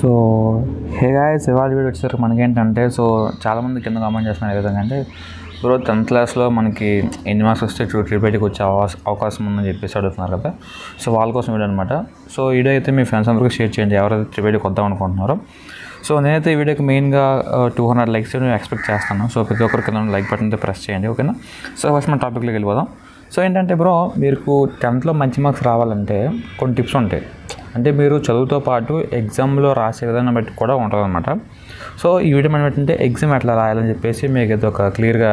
So hey guys, ఇవాళ video వచ్చేసరికి మనకేంటంటే, సో చాలామంది కింద కామెంట్ చేస్తున్నారు ఏ విధంగా అంటే, బ్రో 10th క్లాస్లో మనకి ఎన్ని మార్క్స్ వస్తే ట్రిపుల్ఐటీకి వచ్చే అవకాశం ఉందని చెప్పేసి అడుగుతున్నారు కదా. సో వాళ్ళ కోసం వీడియో అనమాట. సో వీడియో అయితే మీ ఫ్రెండ్స్ అందరికీ షేర్ చేయండి ఎవరైతే ట్రిపుల్ఐటీకి వద్దాం అనుకుంటున్నారో. సో నేనైతే ఈ వీడియోకి మెయిన్గా 200 లైక్స్ ఎక్స్పెక్ట్ చేస్తాను. సో ప్రతి ఒక్కరికి లైక్ బటన్ అయితే ప్రెస్ చేయండి, ఓకేనా. సో ఫస్ట్ మన టాపిక్లోకి వెళ్ళిపోదాం. సో ఏంటంటే బ్రో, మీకు 10th మంచి మార్క్స్ రావాలంటే కొన్ని టిప్స్ ఉంటాయి. అంటే మీరు చదువుతో పాటు ఎగ్జామ్లో రాసే విధానం బట్టి కూడా ఉంటుంది అనమాట. సో ఈ వీడియో మనం ఏంటంటే ఎగ్జామ్ ఎట్లా రాయాలని చెప్పేసి మీకు ఏదో ఒక క్లియర్గా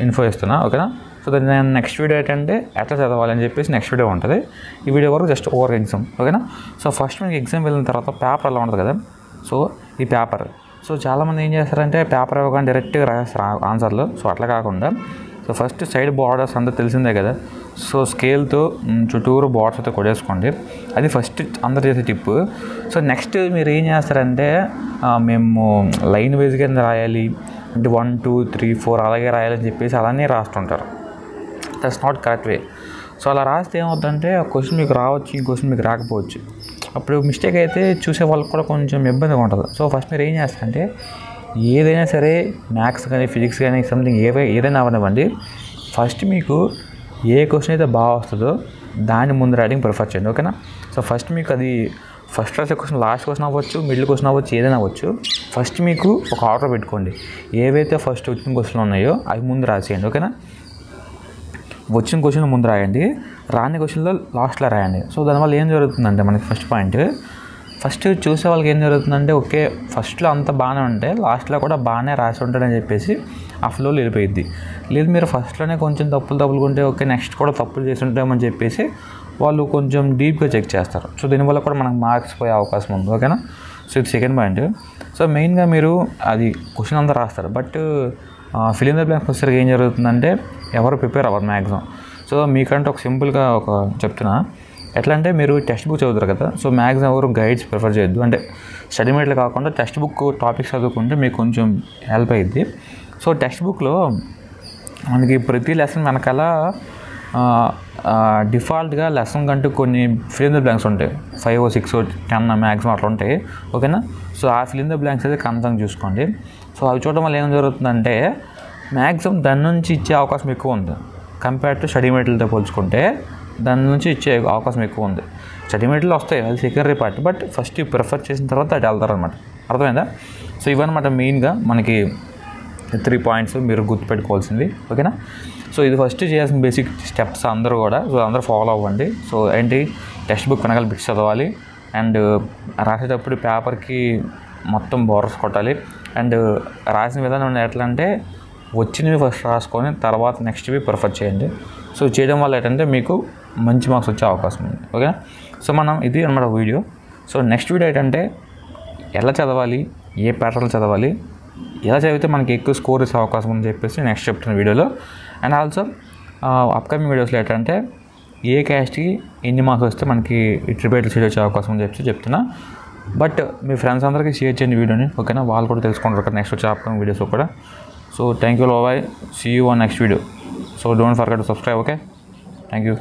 ఇన్ఫో ఇస్తున్నా, ఓకేనా. సో దాన్ని నేను నెక్స్ట్ వీడియో ఏంటంటే ఎట్లా చదవాలని చెప్పేసి నెక్స్ట్ వీడియో ఉంటుంది. ఈ వీడియో వరకు జస్ట్ ఓవర్ ఎగ్జామ్, ఓకేనా. సో ఫస్ట్ మీకు ఎగ్జామ్ వెళ్ళిన తర్వాత పేపర్ అలా ఉంటుంది కదా. సో ఈ పేపర్, సో చాలామంది ఏం చేస్తారంటే పేపర్ ఇవ్వగానే డైరెక్ట్గా రాస్తారు ఆన్సర్లు. సో అట్లా కాకుండా సో ఫస్ట్ సైడ్ బార్డర్స్ అంతా తెలిసిందే కదా. సో స్కేల్తో చుట్టూరు బార్డర్స్ అయితే కొట్టేసుకోండి. అది ఫస్ట్ అందరు చేసే టిప్. సో నెక్స్ట్ మీరు ఏం చేస్తారంటే, మేము లైన్ వైజ్ కింద రాయాలి అంటే 1 2 3 4 అలాగే రాయాలని చెప్పేసి అలానే రాస్తుంటారు. That's not correct way. So అలా రాస్తే ఏమవుతుందంటే క్వశ్చన్ మీకు రావచ్చు, ఈ క్వశ్చన్ మీకు రాకపోవచ్చు. అప్పుడు మిస్టేక్ అయితే చూసే వాళ్ళకి కూడా కొంచెం ఇబ్బందిగా ఉంటుంది. సో ఫస్ట్ మీరు ఏం చేస్తారంటే, ఏదైనా సరే మ్యాథ్స్ కానీ ఫిజిక్స్ కానీ సంథింగ్ ఏదైనా అవనివ్వండి, ఫస్ట్ మీకు ఏ క్వశ్చన్ అయితే బాగా వస్తుందో దాన్ని ముందు రైటింగ్ ప్రిఫర్ చేయండి, ఓకేనా. సో ఫస్ట్ మీకు అది ఫస్ట్ రాసే క్వశ్చన్ లాస్ట్ క్వశ్చన్ అవ్వచ్చు, మిడిల్ క్వశ్చన్ అవ్వచ్చు, ఏదైనా అవ్వచ్చు. ఫస్ట్ మీకు ఒక ఆర్డర్ పెట్టుకోండి. ఏవైతే ఫస్ట్ వచ్చిన క్వశ్చన్లు ఉన్నాయో అవి ముందు రాసేయండి, ఓకేనా. వచ్చిన క్వశ్చన్లు ముందు రాయండి, రాని క్వశ్చన్లో లాస్ట్లో రాయండి. సో దానివల్ల ఏం జరుగుతుందంటే మనకి ఫస్ట్ పాయింట్, ఫస్ట్ చూసే వాళ్ళకి ఏం జరుగుతుందంటే, ఓకే ఫస్ట్లో అంత బాగానే ఉంటే లాస్ట్లో కూడా బాగానే రాసి ఉంటాడని చెప్పేసి ఆ ఫ్లోలో వెళ్ళిపోయిద్ది. లేదు మీరు ఫస్ట్లోనే కొంచెం తప్పులుకుంటే ఓకే నెక్స్ట్ కూడా తప్పులు చేసి ఉంటామని చెప్పేసి వాళ్ళు కొంచెం డీప్గా చెక్ చేస్తారు. సో దీనివల్ల కూడా మనకు మార్క్స్ పోయే అవకాశం ఉంది, ఓకేనా. సో ఇది సెకండ్ పాయింట్. సో మెయిన్గా మీరు అది క్వశ్చన్ అంతా రాస్తారు, but fill in the blanks వచ్చేసరికి ఏం జరుగుతుందంటే ఎవరు ప్రిపేర్ అవ్వరు మ్యాక్సిమం. సో మీకంటే ఒక సింపుల్గా ఒక చెప్తున్నా, ఎట్లా అంటే మీరు టెక్స్ట్ బుక్ చదువుతారు కదా. సో మ్యాక్సిమం ఎవరు గైడ్స్ ప్రిఫర్ చేయొద్దు. అంటే స్టడీ మెటీరియల్ కాకుండా టెక్స్ట్ బుక్ టాపిక్స్ చదువుకుంటే మీకు కొంచెం హెల్ప్ అయ్యిద్ది. సో టెక్స్ట్ బుక్లో మనకి ప్రతి లెసన్ వెనకాల డిఫాల్ట్గా లెసన్ కంటూ కొన్ని ఫిల్ ఇన్ ద బ్లాంక్స్ ఉంటాయి. 5 6 10 మ్యాక్సిమం అట్లా ఉంటాయి, ఓకేనా. సో ఆ ఫిల్ ఇన్ ద బ్లాంక్స్ అయితే కన్ఫర్మ్ చూసుకోండి. సో అవి చూడడం వల్ల ఏం జరుగుతుందంటే మ్యాక్సిమం దాని నుంచి ఇచ్చే అవకాశం ఎక్కువ ఉంది కంపేర్ టు స్టడీ మెటీరియల్తో పోల్చుకుంటే. దాని నుంచి ఇచ్చే అవకాశం ఎక్కువ ఉంది. స్టడీ మెటీరియల్ వస్తాయి, అది secondary part, but first prefer చేసిన తర్వాత అటు వెళ్తారనమాట. అర్థమైందా. సో ఇవన్నమాట మెయిన్గా మనకి 3 పాయింట్స్ మీరు గుర్తుపెట్టుకోవాల్సింది, ఓకేనా. సో ఇది ఫస్ట్ చేయాల్సిన బేసిక్ స్టెప్స్ అందరూ కూడా. సో అందరూ ఫాలో అవ్వండి. సో ఏంటి, టెక్స్ట్ బుక్ వెనకాల బిట్స్ చదవాలి, అండ్ రాసేటప్పుడు పేపర్కి మొత్తం బోర్డర్స్ కొట్టాలి, అండ్ రాసిన విధానం ఎట్లా అంటే వచ్చినవి ఫస్ట్ రాసుకొని తర్వాత నెక్స్ట్వి ప్రిఫర్ చేయండి. సో చేయడం వల్ల ఏంటంటే మీకు మంచి మార్క్స్ వచ్చే అవకాశం ఉంది, ఓకేనా. సో మనం ఇది అన్నమాట వీడియో. సో నెక్స్ట్ వీడియో ఏంటంటే ఎలా చదవాలి, ఏ ప్యాటర్న్లు చదవాలి, ఎలా చదివితే మనకి ఎక్కువ స్కోర్ ఇచ్చే అవకాశం ఉందని చెప్పేసి నెక్స్ట్ చెప్తున్న వీడియోలో. అండ్ ఆల్సో అప్కమింగ్ వీడియోస్లో ఏంటంటే ఏ క్యాస్ట్కి ఎన్ని మార్క్స్ వస్తే మనకి ట్రిపుల్ సీట్ వచ్చే అవకాశం అని చెప్పి చెప్తున్నా. బట్ మీ ఫ్రెండ్స్ అందరికీ షేర్ చేయండి వీడియోని, ఓకేనా. వాళ్ళు కూడా తెలుసుకుంటారు కదా నెక్స్ట్ వచ్చే అప్కమింగ్ వీడియోస్ కూడా. So thank you, love. See you on next video. So don't forget to subscribe, okay? Thank you.